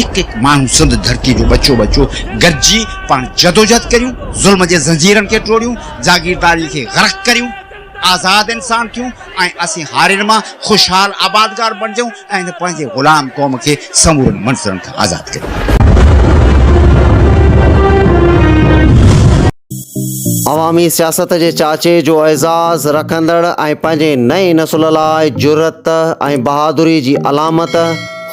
एक एक मानू सिंध धरती जो बचो बचो गरजी पान जदोजहद करियूं, जुल्म के जंजीरन के टोड़ियूं, जागीरदारी के गरक करियूं, आज़ाद इंसान थियूं ऐं असीं हारिन मां खुशहाल आबादगार बणिजूं ऐं पंहिंजे ग़ुलाम क़ौम के समूरनि मंसूरनि खां आज़ाद करियूं। अवामी सियासत के चाचे जो एज़ाज़ रखंदड़ ऐं पंहिंजे नई नस्ल लाइ जुरत ऐं बहादुरी की अलामत,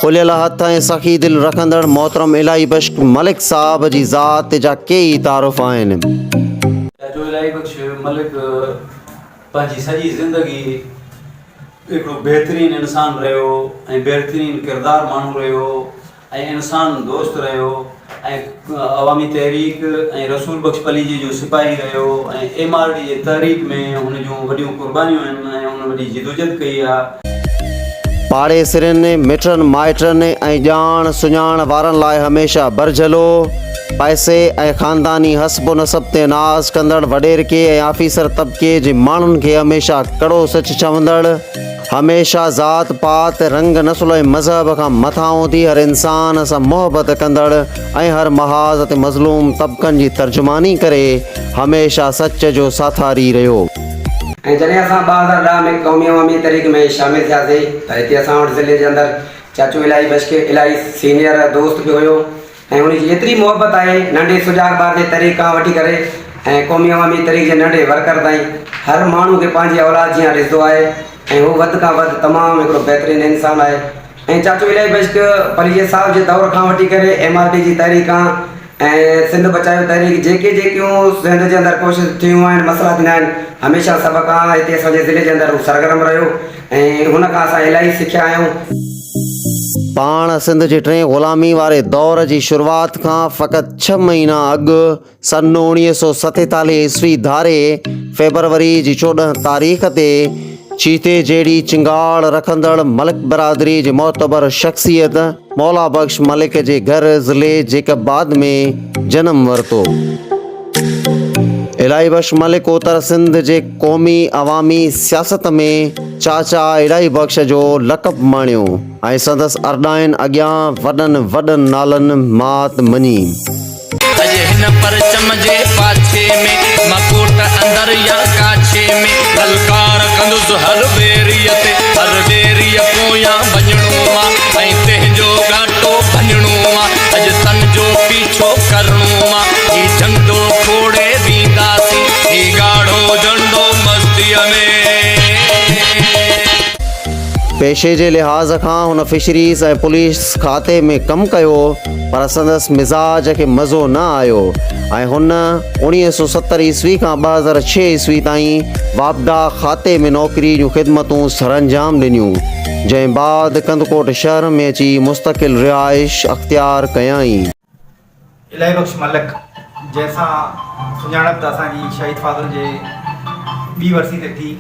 खुलियल हथ ऐं सख़ी दिल रखंदड़ मोहतरम इलाही बख्श मलिक साहब की ज़ात जा कई तारुफ़ आहिनि। जो इलाही बख्श मलिक पंहिंजी सॼी ज़िंदगी हिकिड़ो बहितरीन इंसान रहियो ऐं बहितरीन किरदार माण्हू रहियो ऐं इंसान दोस्त रहियो ऐं अवामी तहरीक ऐं रसूल बख्श पलीजी जो सिपाही रहियो ऐं MRD जे तहरीक में हुन जूं वॾियूं कुर्बानियूं आहिनि ऐं हुन वॾी जिदोजहद कई आहे। पाड़े सिरनि मिटनि माइटनि ऐं ॼाण सुञाण वारनि लाइ हमेशह बरजलो, पैसे ऐं ख़ानदानी हस्ब नसब ते नाज़ कंदड़ वॾेरके ऐं ऑफिसर तबिके जे माण्हुनि खे हमेशह कड़ो सच चवंदड़, हमेशह ज़ात पात रंग नस्ल ऐं मज़हब खां मथां उथी हर इंसान सां मुहबत कंदड़ ऐं हर महाज़ ते मज़लूम तबक़नि जी तर्जुमानी करे हमेशह सच जो साथारी रहियो। ऐं जॾहिं असां 2010 में क़ौमी अवामी तहरीक में शामिल थियासीं त हिते असां वटि ज़िले जे अंदरि चाचो इलाही बख्श खे इलाही सीनियर दोस्त बि हुयो ऐं हुनजी एतिरी मुहबत आहे नंढे सुजाग ॿार जे तहरीक खां वठी करे ऐं क़ौमी अवामी तहरीक जे नंढे वर्कर ताईं हर माण्हू खे पंहिंजी औलाद जीअं ॾिसंदो आहे ऐं हू वधि खां वधि तमामु हिकिड़ो बहितरीनु इंसानु आहे। ऐं चाचो इलाही बख्श पलीजे साहब जे दौर खां वठी करे MRD जी तहरीक खां ऐं सिंध बचायो तहरीक जेकियूं सिंध जे अंदरि कोशिशि थियूं आहिनि, मसइला थींदा आहिनि, हमेशह सभ खां हिते असांजे ज़िले जे अंदरि हू सरगर्म रहियो ऐं हुन खां असां इलाही सिखिया आहियूं। पाण सिंध जे टे ग़ुलामी वारे दौर जी शुरूआति खां फ़क़ति 6 महीना अॻु सन 1947 ईस्वी धारे फेबरवरी जी 14 तारीख़ ते चीते जहिड़ी चिंगाड़ रखंदड़ मलिक बरादरी जे मोतबर शख़्सियत मौला बख्श मलिक जे घर ज़िले जेकबाद में जन्म वरितो। इलाही बख्श मलिक उत्तर सिंध जे क़ौमी अवामी सियासत में चाचा इलाही बख्श जो लक़ब माणियो ऐं संदसि अरॾाइनि अॻियां वॾनि वॾनि नालनि मात मञी। अॼु हिन परचम जे पाछे में मकोट अंदर या काछे में ललकार कंदुसि हर बेरीअ ते, हर बेरीअ पोयां वञिणो आहे ऐं तंहिंजो घाटो भञिणो आहे। अॼु सन जो पीछो करणो आहे, ही झंडो खोड़े वींदासीं, ही ॻाढ़ो झंडो मस्तीअ में। पेशे जे लिहाज़ खां हुन फिशरीज़ ऐं पुलिस खाते में कमु कयो, पर संदसि मिज़ाज खे मज़ो न आयो ऐं हुन 1970 ईस्वी खां 2006 ईस्वी ताईं वापडा खाते में नौकिरी जूं ख़िदमतूं सरअंजाम ॾिनियूं, जंहिं बाद कंदकोट शहर में अची मुस्तक़िल रिहाइश अख़्तियार कयाईं। इलाही बख्श मलिक जंहिंसां सुञाणप त असांजी शहीद फादर जे ॿी वरसी ते थी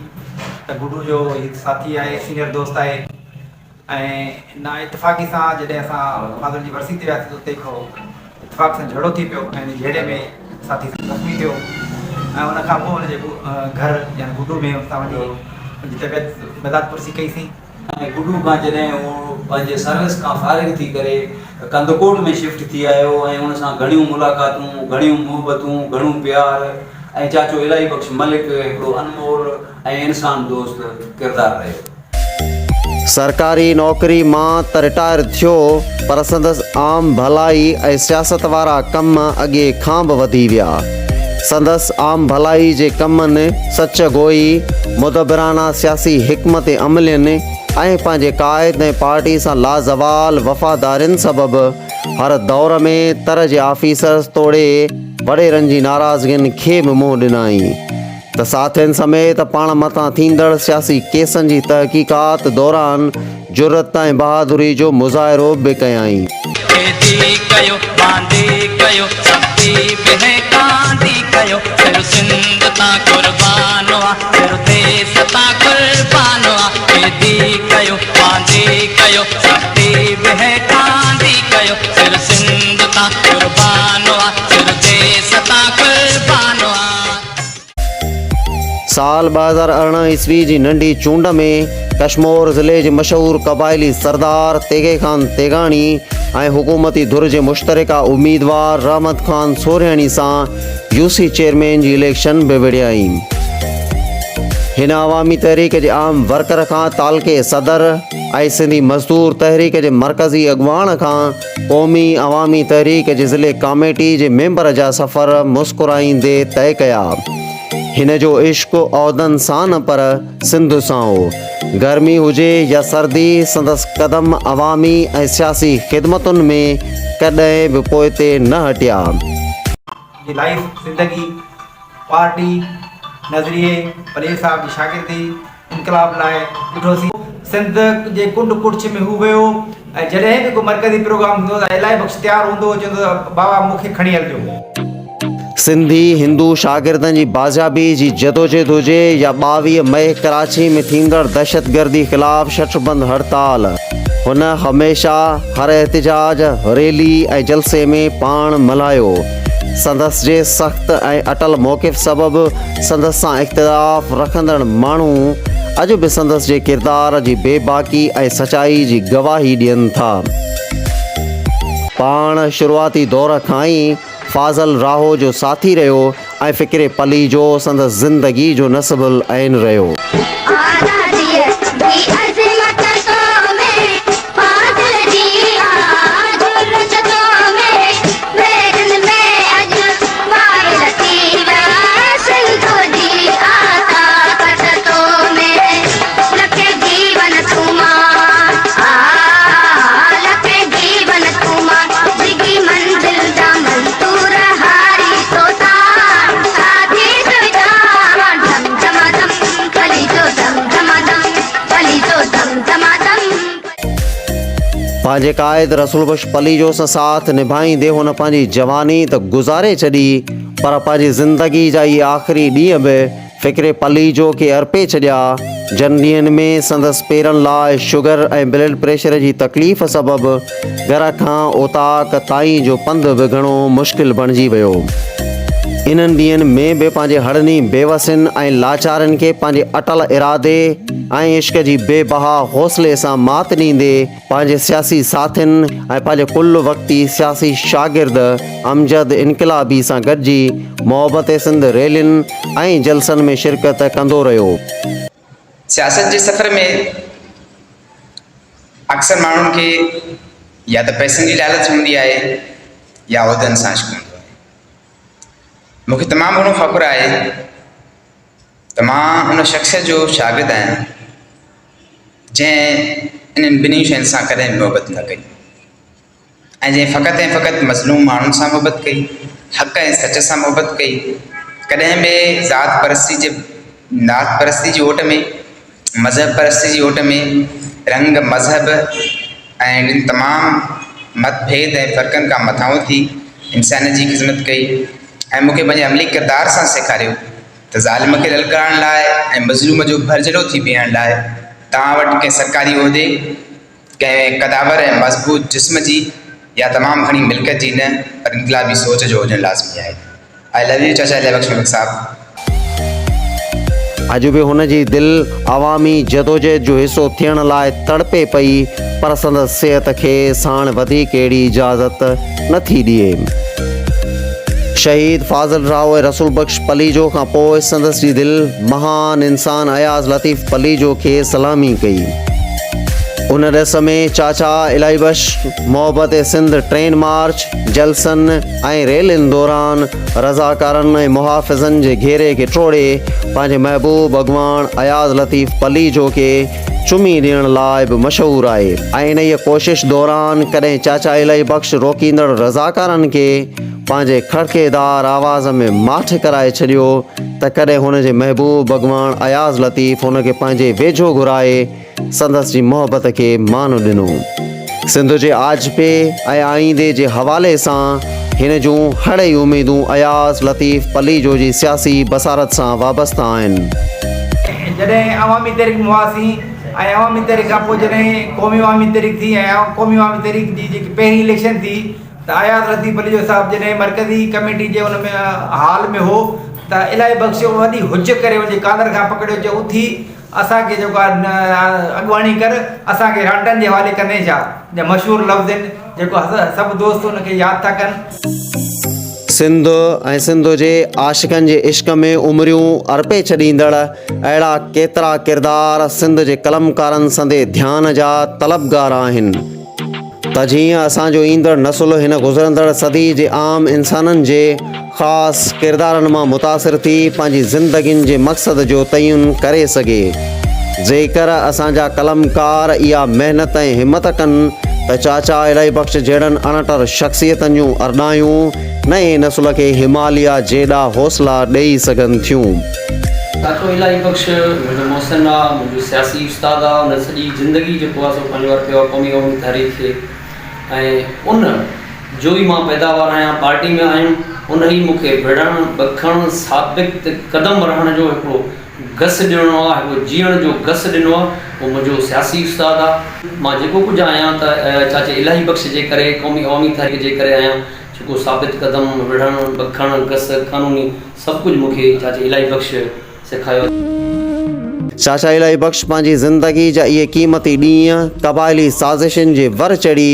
त गुडू जो हिकु साथी आहे, सीनियर दोस्त आहे ऐं ना इतफ़ाक़ी सां जॾहिं असां फादर जी वरसी ते वियासीं त उते हिकिड़ो इतफ़ाक़ सां झड़ो थी पियो ऐं झेड़े में साथी ज़ख़्मी थियो ऐं हुन खां पोइ हुनजे घर यानी गुडू में असां वञी हुनजी तबियत मदद पुरसी कईसीं ऐं गुडू खां जॾहिं उहो पंहिंजे सर्विस खां फारिग थी करे कंदकोट में शिफ्ट थी आयो ऐं हुन सां घणियूं मुलाक़ातूं, घणियूं मुहबतूं, घणो प्यार ऐं चाचो इलाही बख्श मलिक हिकिड़ो अनमोल ऐं इंसान दोस्त किरदार रहियो। सरकारी नौकरी मां त रिटायर थियो, पर संदसि आम भलाई ऐं सियासत वारा कम अॻे खां बि वधी विया। संदसि आम भलाई जे कमनि, सच गोई, मुदबराना सियासी हिकमत अमलियुनि ऐं पंहिंजे क़ाइद ऐं पार्टी सां लाज़वाल वफ़ादारियुनि सबबि हर दौर में तरह जे ऑफिसर्स तोड़े वॾेरनि जी नाराज़गियुनि खे बि मुंहुं ॾिनाई त साथियुनि समेत पाण मथां थींदड़ सियासी केसनि जी तहक़ीक़ात दौरान जुरत ऐं बहादुरी जो मुज़ाहिरो बि कयाईं। साल 2018 ईस्वी जी नंढी चूंड में कश्मीर ज़िले जे मशहूर क़बाइली सरदार तेगे खान तेगानी ऐं हुकूमती धुर जे मुश्तरका उम्मीदवार रहमत ख़ान सोरियानी सां यूसी चेयरमैन जी इलेक्शन बि विड़ियाई। हिन अवामी तहरीक जे आम वर्कर खां तालके सदर ऐं सिंधी मज़दूर तहरीक जे मरकज़ी अॻुवाण खां क़ौमी अवामी तहरीक जे ज़िले कमेटी जे मेंबर जा सफ़र मुस्कुराईंदे तय कया। हिन जो इश्क औहदनि सां न पर सिंध सां हो। गर्मी हुजे या सर्दी, संदसि क़दम अवामी ऐं सियासी ख़िदमतुनि में कॾहिं बि पोइते न हटिया। ये लाइफ ज़िंदगी पार्टी नज़रिए पलेर साहब जी शागिर्दी इनकलाब लाइ ॾिठोसीं। सिंध जे कुंड कुड़च में हू वियो ऐं जॾहिं बि को मरकज़ी प्रोग्राम हूंदो त इलाही बख़्श तयारु हूंदो, चवंदो बाबा मूंखे खणी हलिजो। सिंधी हिंदू शागिर्दनि जी बाज़ाबी जी जदोजहद हुजे या 22 मई कराची में थींदड़ दहशतगर्दी ख़िलाफ़ शठबंद हड़ताल, हुन हमेशह हर एहतिजाज रैली ऐं जलसे में पाण मल्हायो। संदसि जे सख़्त ऐं अटल मौक़िफ़ सबबि संदसि सां इख़्तिलाफ़ रखंदड़ माण्हू अॼु बि संदसि जे किरदार जी बेबाकी ऐं सचाई जी गवाही ॾियनि था। पाण शुरूआती दौर खां ई फाज़ल राहो जो साथी रहियो ऐं फ़िक्रे पली जो संदसि ज़िंदगी जो नस्बुल ऐन रहियो। पंहिंजे क़ाइद रसूल बख्श पलीजो सां साथ निभाईंदे हुन पंहिंजी जवानी त गुज़ारे छॾी, पर पंहिंजी ज़िंदगी जा इहे आख़िरी ॾींहं बि फ़िक्रे पलीजो खे अर्पे छॾिया। जन ॾींहंनि में संदसि पेरनि लाइ शुगर ऐं ब्लड प्रेशर जी तकलीफ़ सबबि घर खां ओताक ताईं जो पंधु बि घणो मुश्किल बणिजी वियो। इन्हनि ॾींहंनि में बि पंहिंजे हड़नी बेवसिन ऐं लाचारनि खे पंहिंजे अटल इरादे ऐं इश्क जी बेबहा हौसले सां मात ॾींदे पंहिंजे सियासी साथियुनि ऐं पंहिंजे कुल वक़्ती सियासी शागिर्द अमजद इनकलाबी सां गॾिजी मोहबत सिंध रैलियुनि ऐं जलसनि में शिरकत कंदो रहियो। सियासत जे सफ़र में अक्सर माण्हुनि खे या त पैसनि जी लालच हूंदी आहे या उहिदनि सां इश्क़ हूंदो आहे। मूंखे तमामु घणो फ़ख़्रु आहे त मां उन शख़्स जो शागिर्दु आहियां जंहिं इन्हनि ॿिन्ही शयुनि सां कॾहिं मोहबत न कई ऐं जंहिं फ़क़ति ऐं फ़क़ति मज़लूम माण्हुनि सां मोहबत कई, हक़ ऐं सच सां मोहबत कई। कॾहिं बि ज़ात परस्ती जी ओट में, मज़हब परस्ती जी ओट में रंग मज़हब ऐं इन तमामु मतभेद ऐं फ़र्क़नि खां मथां थी इंसान जी ख़िदमत कई ऐं मूंखे पंहिंजे अमली किरदार सां सेखारियो त ज़ालिम खे ललकारण लाइ ऐं मज़लूम जो भरजड़ो थी बीहण लाइ तव्हां वटि कंहिं सरकारी उहिदे, कंहिं क़दावर ऐं मज़बूत जिस्म जी या तमामु घणी मिल्कियत जी न, पर इनकलाबी सोच जो हुजणु लाज़मी आहे। आई लव यू चाचा इलाही बख़्श मलिक साहब। अॼु बि हुन जी दिलि अवामी जदोजहद जो हिसो थियण लाइ तड़पे पई, पर संदसि सिहत खे साण वधीक अहिड़ी इजाज़त नथी ॾिए। शहीद फाज़ल राव ऐं रसूल बख्श पलीजो खां पोइ संदसि जी दिलि महान इंसान अयाज़ लतीफ़ पलीजो खे सलामी कई। उन ॾिस में चाचा इलाही बख़्श मोहबत सिंध ट्रेन मार्च, जलसनि ऐं रैलियुनि दौरान रज़ाकारनि ऐं मुहाफ़िज़नि जे घेरे खे टोड़े पंहिंजे महबूब अॻुवाण अयाज़ लतीफ़ पलीजो खे चुमी ॾियण लाइ बि मशहूरु आहे। ऐं इन इहा कोशिश दौरान कॾहिं चाचा इलाही बख़्श रोकींदड़ रज़ाकारनि खे पंहिंजे खड़केदार आवाज़ में माठ कराए छॾियो त कॾहिं हुन जे महबूब अॻुवाण अयाज़ लतीफ़ हुन खे पंहिंजे वेझो घुराए संदसि जी मोहबत खे मान ॾिनो। सिंध जे आजपे ऐं आईंदे जे हवाले सां हिन जूं हड़ई उमेदूं अयाज़ लतीफ़ पलीजो जी सियासी बसारत सां वाबस्ता आहिनि। जॾहिं अवामी तहरीक में हुआसीं ऐं अवामी तहरीक खां पोइ जॾहिं क़ौमी अवामी तहरीक थी ऐं क़ौमी अवामी तहरीक जी जेकी पहिरीं इलेक्शन थी त अयाज़ लतीफ़ पलीजो साहिबु जॾहिं मरकज़ी कमेटी जे हुन में हाल में हो त इलाही बख़्श वॾी हुज करे हुनजे कालर खां पकड़ियो, चयो उथी असांखे जेको आहे अॻुवाणी कर, असांखे रांटनि जे हवाले कंदे छा, मशहूरु लफ़्ज़ आहिनि जेको सभु दोस्त उनखे यादि था कनि। सिंध ऐं सिंध जे आशिकनि जे इश्क में उमिरियूं अर्पे छॾींदड़ अहिड़ा केतिरा किरदार सिंध जे कलमकारनि संदे ध्यान जा तलबगार आहिनि त जीअं असांजो ईंदड़ नसुल हिन गुज़रंदड़ सदी जे आम इंसाननि जे ख़ासि किरदारनि मां मुतासिर थी पंहिंजी ज़िंदगियुनि जे मक़सद जो तयन करे सघे। जेकर असांजा कलमकार इहा महिनत ऐं हिमत कनि त चाचा इलाही बख़्श जहिड़नि अणटर शख़्सियतनि जूं अरदायूं नए नसुल खे हिमालया जेॾा हौसला ॾेई सघनि थियूं। चाचो इलाही बख़्श मुंहिंजो मोहसिन आहे, मुंहिंजो सियासी उस्ताद आहे। उन सॼी ज़िंदगी जेको आहे सो पंहिंजो अर्पियो आहे क़ौमी तारीख़ खे, ऐं उन जो ई मां पैदावार आहियां, पार्टी में आहियूं, उन ई मूंखे विढ़णु बखणु साबित क़दम रहण जो हिकिड़ो गस ॾिनो आहे, हिकिड़ो जीअण जो गस ॾिनो आहे। उहो मुंहिंजो सियासी उस्ताद आहे। मां जेको कुझु आहियां त चाचे इलाही बख़्श जे करे, क़ौमी तारीख़ जे करे आहियां, जेको साबित क़दम विढ़णु बखणु गस कानूनी सभु कुझु मूंखे चाचे इलाही बख़्श सेखारियो। चाचा इलाही बख़्श पंहिंजी ज़िंदगी जा इहे क़ीमती ॾींहं क़बाइली साज़िशुनि जे वर चढ़ी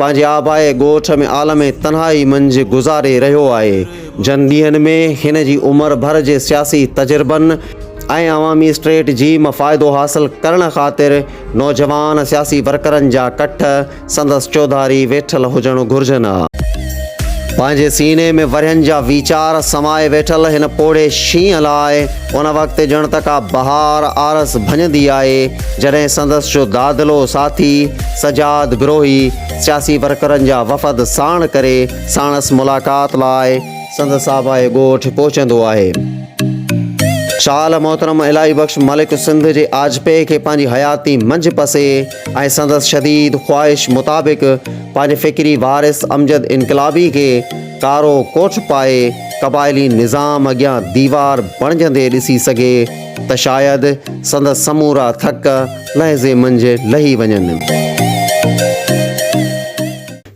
पंहिंजे आबाए ॻोठ में आलम तन्हाई मंझि गुज़ारे रहियो आहे। जन ॾींहंनि में हिन जी उमिरि भर जे सियासी तजुर्बनि ऐं अवामी स्ट्रेट जी फ़ाइदो हासिल करण ख़ातिर नौजवान सियासी वर्करनि जा कठ संदसि चौधारी वेठल हुजणु घुरिजनि। पंहिंजे सीने में वरियनि जा वीचार समाए वेठल हिन पोड़े शींहं लाइ उन वक़्तु ॼण त का बहार आरस भञंदी आहे जॾहिं संदसि जो दादिलो साथी सजाद गिरोही सियासी वर्करनि जा वफ़द साण करे साणसि मुलाक़ात लाइ संदसि आबाए ॻोठ पहुचंदो आहे। शाल मोहतरम इलाही बख़्श मलिक सिंध जे आजपे खे पंहिंजी हयाती मंझि पसे ऐं संदसि शदीद ख़्वाहिश मुताबिक़ पंहिंजे फ़िक्री वारिस अमजद इनकलाबी खे कारो कोठ पाए क़बाइली निज़ाम अॻियां दीवार बणिजंदे ॾिसी सघे त शायदि संदसि समूरा थक लहज़े मंझि लही वञनि।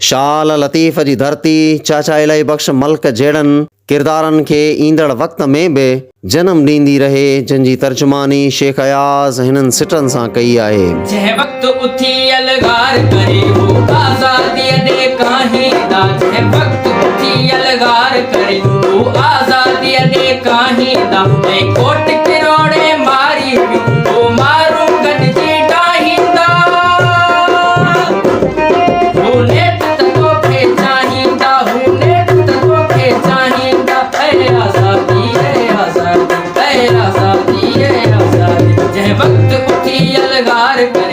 शाल लतीफ़ जी धरती चाचा इलाही बख़्श मल्क जहिड़नि किरदारनि खे ईंदड़ वक़्त में बि जनम ॾींदी रहे, जंहिंजी तर्जुमानी शेख अयाज़ हिननि सिटनि सां कई आहे। जंहिं वक़्तु उथी अलगार करे वो आज़ादीअ ॾे काहींदा, जंहिं वक़्तु उथी अलगार करे वो आज़ादीअ ॾे काहींदा, ऐं कोट किरोड़े मारी वो मारूं गॾिजी डाहींदा। वो नेत त तोखे चाहींदा, वो नेत त तोखे चाहींदा, ऐ आज़ादी ऐ आज़ादी ऐ आज़ादी ऐ आज़ादी। जंहिं वक़्तु उथी अलगार करे